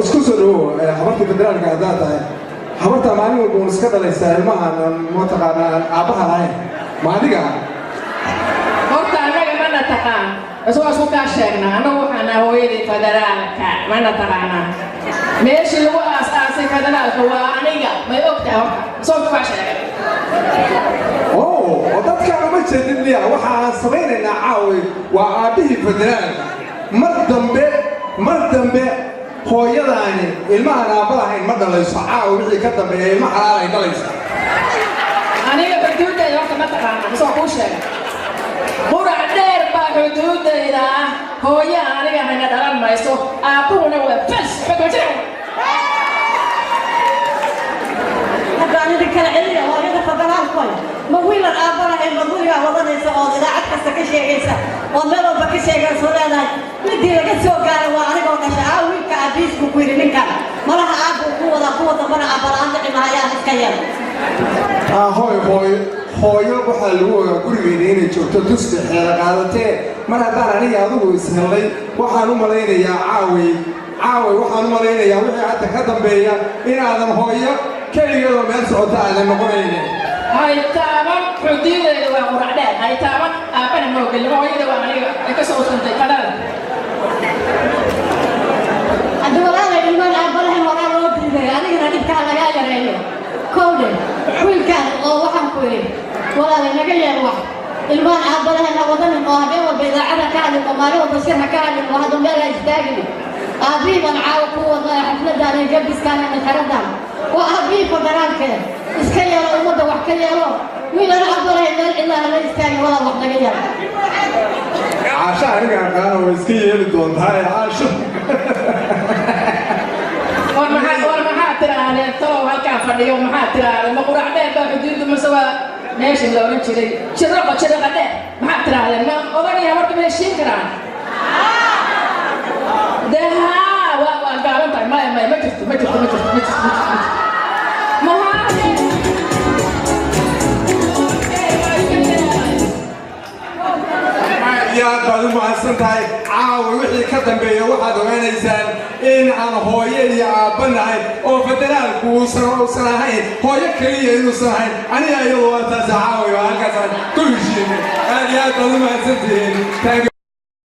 isku soo habartii federaalka hadaatahay habarta maalin walba uu iska dhalaysaa ilmaha ma taqaanaa aabaha lahayn ma adiga horta anaga mana taqaan isku ka sheegnaa anagu waxaan hooyadii federaalka mana taqaanaa meeshii lagu aasaasay federaalka waa aniga may ogtahay horta soo ka sheegay dadka ama jeedin liya waxaan samaynaynaa caawi waa aabihii federaalka mar dambe hooyadaani ilmaha aabada ahayn ma dhalayso caawi wixii ka dambeeya ilma xalaal ay dhalayso aniga xuduudayda horta ma taqaanaa soo ku sheegay qurac dheer baa xuduudayda hooyo aniga hayna dhalan mayso aabuhuna waa fas xukujir hadaan idin kala celiya hooyada federaalka ma wiilan aabana ee maduriga wadanaysa oo idaacad kasta ka sheegaysa oo meel walba ka sheegaysa leedahay midii laga soo gaaray waa anigoo dhashay wiilka abiisku ku yiri ninkan malaha aabu ku wada dambana aabalaanta cimaayaan iska yar hooyo waxaa lagu ogaa gurigeena inay joogto duska xeela qaadatee mar haddaan aniga adigu ishellay waxaan u malaynayaa caawi waxaan u malaynayaa wixii hadda ka dambeeya inaadan hooyo keligeedoo meel socota aadan noqonaynin haytaaban xuduudayda waa qurac dheer haytaaban aabana moogelnimo hooyada waa aniga ay ka soo suntay fadhada hadda walaalay ilmaan aabalahan horaa loo diiday anigana dhibkaa lagaa yareeyo kowdhe wiilkaan oo waxaan ku yidhi walaalay naga yeer wax ilmaan aabalahan wadanin oo habeen walba idaacada ka hadlin oo maalin walba sirha ka hadlin oo hadda meel ha istaagin aabii baan caawa ku wadnaa xafladaan iyo gabiskaan iyo xeradaan waa aabii federaalkee iska yeelo ummadda wax ka yeelo wiilan aabalahan meel cidlaha la istaagin walaal wax naga yeer caasho aniga aqaana way iska yeeli doontaa caasho war maxaa tiraahday talow halkaa fadhiyo maxaa tiraahday ma qurac dheer baa xuduudda mase waa meeshii la odhan jiray jiraqa dheer maxaa tiraahday ma odhanaya marka ma heshiin karaan dee haa waa gaaban tahay maya ma jirto aad baad u mahadsan tahay caawi wixii ka dambeeya waxaad ogaanaysaan in aan hooyo iyo aabba nahay oo federaalku uusan ahayn hooyo keliya inuusan ahayn aniga iyadu waa taasi caawi waa halkaasaan ku heshiinay aad iyo aad baad u mahadsantihiin